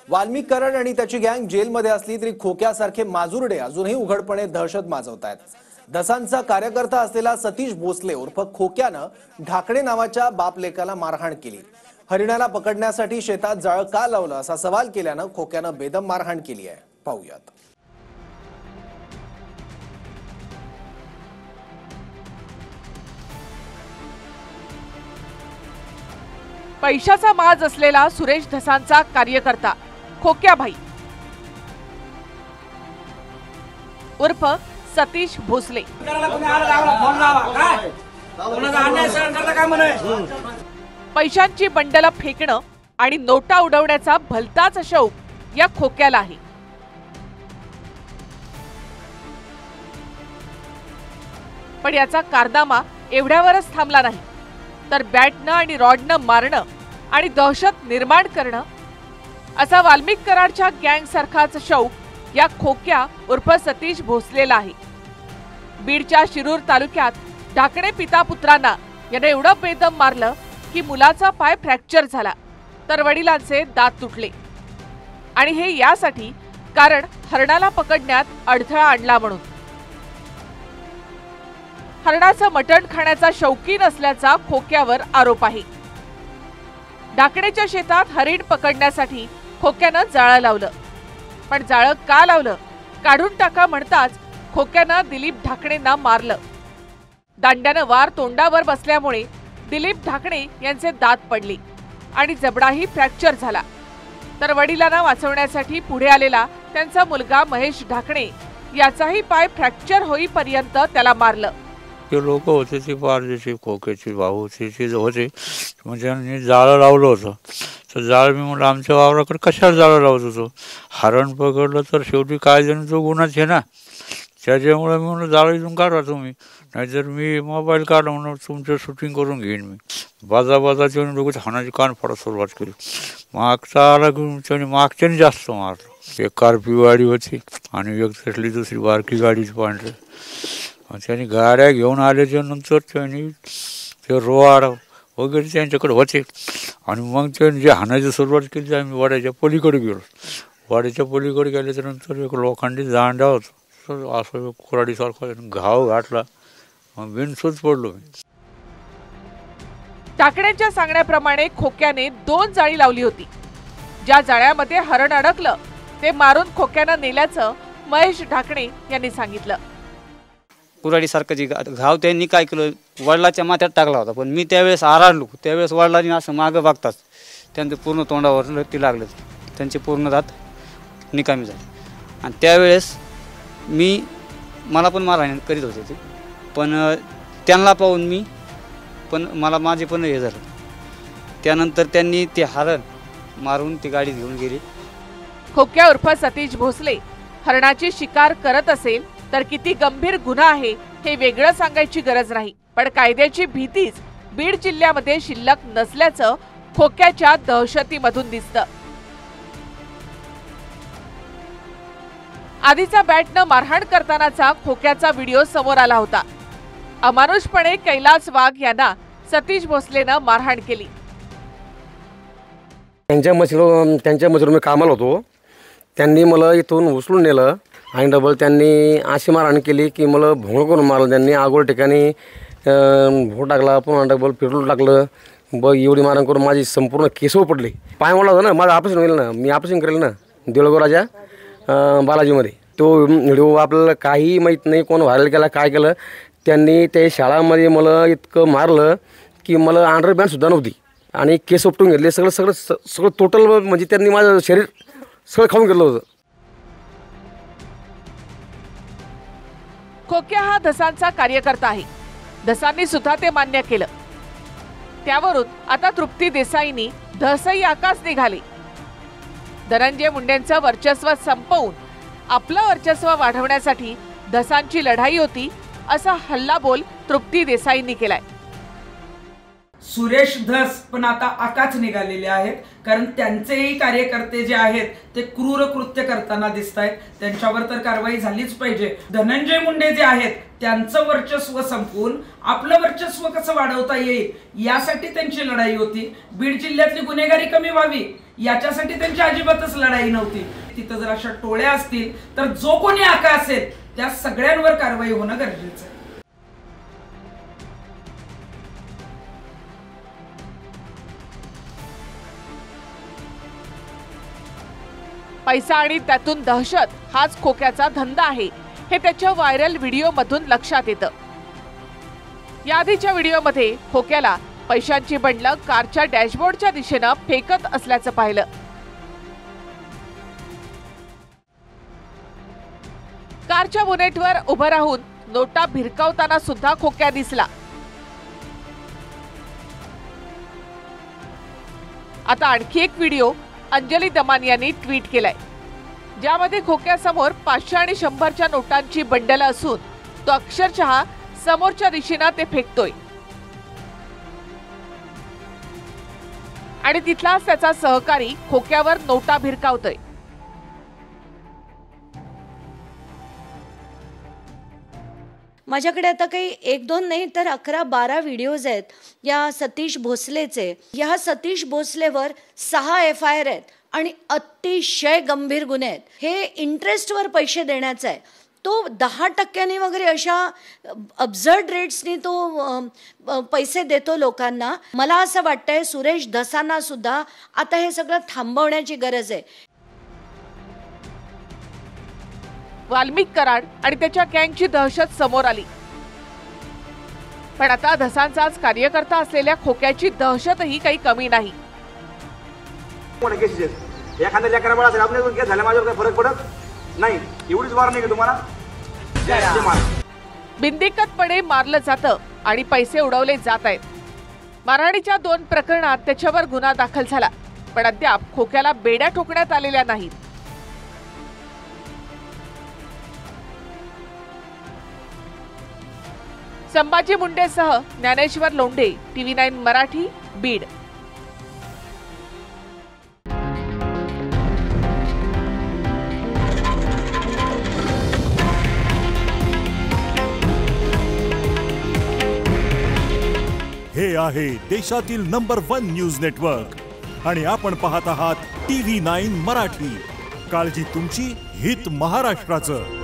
वाल्मिक कराड आणि त्याची गँग जेलमध्ये असली तरी खोक्यासारखे माजुरडे अजूनही उघडपणे दहशत माजवतायत। दसांचा कार्यकर्ता असलेला सतीश भोसले उर्फ खोक्यानं ढाकणे नावाच्या बापलेकाला मारहाण केली। हरिणाला पकडण्यासाठी शेतात जाळं का लावलं असा सवाल केल्यानं खोक्यानं बेदम मारहाण केली आहे। पाहूयात। पैशाचा माज असलेला सुरेश धसांचा कार्यकर्ता खोक्याभाई उर्फ सतीश भोसले पैशांची बंडलं फेकणं आणि नोटा उडवण्याचा भलताच शौक या खोक्याला आहे। पण याचा कारनामा एवढ्यावरच थांबला नाही, तर बॅटनं आणि रॉडनं मारणं आणि दहशत निर्माण करणं असा वाल्मिक कराडच्या गँग सारखाच शौक या खोक्या उर्फ सतीश भोसलेला आहे। बीडच्या शिरूर तालुक्यात ढाकणे पिता पुत्रांना याने एवढं बेदम मारलं की मुलाचा पाय फ्रॅक्चर झाला, तर वडिलांचे दात तुटले। आणि हे यासाठी कारण हरणाला पकडण्यात अडथळा आणला म्हणून। हरणाचं मटण खाण्याचा शौकीन असल्याचा खोक्यावर आरोप आहे। ढाकणेच्या शेतात हरिण पकडण्यासाठी खोक्यानं जाळं लावलं, पण जाळं का लावलं काढून टाका म्हणताच खोक्यानं दिलीप ढाकणेंना मारलं। दांड्यानं वार तोंडावर बसल्यामुळे दिलीप ढाकणे यांचे दात पडले आणि जबडाही फ्रॅक्चर झाला, तर वडिलांना वाचवण्यासाठी पुढे आलेला त्यांचा मुलगा महेश ढाकणे याचाही पाय फ्रॅक्चर होईपर्यंत त्याला मारलं। ते लोक होते ते पारदेशी खोक्याचे भाऊ होते ते होते, म्हणजे जाळं लावलं होतं। तर जाळं मी म्हटलं आमच्या वावराकडे कशाला जाळं लावत होतो, हरण पकडलं तर शेवटी काय जण तो गुन्हाच आहे ना, त्याच्यामुळे मी म्हणलं जाळं इथून काढा तुम्ही, नाहीतर मी मोबाईल काढा म्हणून तुमचं शूटिंग करून घेईन मी। बाजाचे लोक हाणाची कान फाडा सुरुवात केली। मागचा आला घेऊन त्याने मागच्याने जास्त मारलं। एक कारपी होती आणि एक तसली दुसरी बारकी गाडीच पांढरी। त्यांनी गाड्या घेऊन आल्याच्या नंतर त्यांनी ते रोवाड वगैरे त्यांच्याकडे होते आणि मग त्यांनी जे हाणायची सुरुवात केली ते आम्ही वाड्याच्या पलीकडे गेलो। वाड्याच्या पलीकडे गेल्याच्या नंतर एक लोखंडी दांडा होता, असं कुऱ्हाडीसारखा घाव घातला, मग बिनसूच पडलो मी। टाकड्यांच्या सांगण्याप्रमाणे खोक्याने 2 जाळी लावली होती, ज्या जाळ्यामध्ये हरण अडकलं ते मारून खोक्यानं नेल्याचं महेश ढाकणे यांनी सांगितलं। कुऱ्हाडीसारखं जे घाव त्यांनी काय केलं, वडिलाच्या माथ्यात टाकला होता, पण मी त्यावेळेस आराडलो। त्यावेळेस वडिलांनी असं मागं बघताच त्यांचं पूर्ण तोंडावर ती लागलं, त्यांचे पूर्ण दात निकामी झाले। आणि त्यावेळेस मला पण मारहाण करीत होते ते, पण त्यांना पाहून मला माझे पण हे झालं। त्यानंतर त्यांनी ते हरण मारून ती गाडीत घेऊन गेली। खोक्या उर्फ सतीश भोसले हरणाची शिकार करत असेल तर किती गंभीर गुन्हा आहे हे वेगळं सांगायची गरज नाही, पण कायद्याची भीतीच बीड जिल्ह्यामध्ये शिल्लक नसल्याचं खोक्याच्या दहशतीमधून दिसतं। आधीचा बॅटनं मारहाण करतानाचा खोक्याचा व्हिडिओ समोर आला होता। अमानुषपणे कैलास वाघ यांना सतीश भोसलेनं मारहाण केली। त्यांच्या मशीनवर मी कामाला होतो, त्यांनी मला इथून उचलून नेलं आणि डबल त्यांनी अशी मारहाण केली की मला भोंग करून मारलं। त्यांनी आगोळ ठिकाणी भोंग टाकला, पुन्हा डबल पेट्रोल टाकलं। एवढी मारहाण करून माझी संपूर्ण केस पडली। पाय मोडला होता ना, माझं ऑपरेशन होईल ना, मी ऑपरेशन करेल ना देऊळगावराजा बालाजीमध्ये। तो व्हिडिओ आपल्याला काही माहीत नाही कोण व्हायरल केला काय केलं। त्यांनी त्या शाळामध्ये मला इतकं मारलं की मला अंडरपॅन्टसुद्धा नव्हती आणि केस उपटून घेतले, सगळं टोटल, म्हणजे त्यांनी माझं शरीर सगळं खाऊन घेतलं होतं। खोक्या हा धसांचा कार्यकर्ता आहे, धसांनी सुद्धा ते मान्य केलं। त्यावरून आता तृप्ती देसाईंनी धसई आकाश निघाले। धनंजय मुंडेंचं वर्चस्व संपवून आपलं वर्चस्व वाढवण्यासाठी धसांची लढाई होती असा हल्लाबोल तृप्ती देसाईंनी केलाय। सुरेश धस पण आता आकाच निघालेले आहेत, कारण त्यांचेही कार्यकर्ते जे आहेत ते क्रूर कृत्य करताना दिसत आहेत. त्यांच्यावर तर कारवाई झालीच पाहिजे. धनंजय मुंडे जे आहेत त्यांचं वर्चस्व संपवून आपलं वर्चस्व कसं वाढवता येईल यासाठी त्यांची लढाई होती. बीड जिल्ह्यातली गुन्हेगारी कमी व्हावी याच्यासाठी त्यांची अजिबातच लढाई नव्हती. तिथं जर अशा टोळ्या असतील तर जो कोणी आका असेल त्या सगळ्यांवर कारवाई होणं गरजेचं आहे. पैसा आणि त्यातून दहशत हाच खोक्याचा धंदा आहे हे त्याच्या व्हायरल व्हिडिओमधून लक्षात येतं. याआधीच्या व्हिडिओमध्ये खोक्याला पैशांची बंडलं कारच्या डॅशबोर्डच्या दिशेनं फेकत असल्याचं पाहिलं. कारच्या बोनेटवर उभं राहून नोटा भिरकावताना सुद्धा खोक्या दिसला. आता आणखी एक व्हिडिओ अंजली दमान यांनी ट्विट केलाय, ज्यामध्ये खोक्यासमोर 500 आणि 100च्या नोटांची बंडल असून तो अक्षरशः समोरच्या दिशेनं ते फेकतोय आणि तिथलाच त्याचा सहकारी खोक्यावर नोटा भिरकावतोय. माझ्याकडे आता काही 1-2 नाही तर 11-12 व्हिडिओज आहेत या सतीश भोसलेचे. या सतीश भोसलेवर 6 FIR आहेत आणि अतिशय गंभीर गुन्हे आहेत. हे इंटरेस्टवर पैसे देण्याचा आहे. तो 10% वगैरे अशा अब्झर्ड रेट्सनी तो पैसे देतो लोकांना. मला असं वाटतंय सुरेश धसांना सुद्धा आता हे सगळं थांबवण्याची गरज आहे. वाल्मिक कराड आणि त्याच्या गँगची दहशत समोर आली, पण आता धसांचाच कार्यकर्ता असलेल्या खोक्याची दहशतही काही कमी नाही. एखाद्या लेकराबाळा असेल आपल्या केस झाल्या माझ्यावर काही फरक पडत नाही. एवढीच वार नाही तुम्हाला. बिनदिक्कतपणे मारलं जातं आणि पैसे उडवले जात आहेत. मारहाणीच्या 2 प्रकरणात त्याच्यावर गुन्हा दाखल झाला, पण अद्याप खोक्याला बेड्या ठोकण्यात आलेल्या नाहीत. संभाजी मुंडेसह ज्ञानेश्वर लोंढे, TV9 मराठी, बीड. हे आहे देशातील नंबर 1 न्यूज नेटवर्क आणि आपण पाहत आहात TV9 मराठी. काळजी तुमची, हित महाराष्ट्राचं.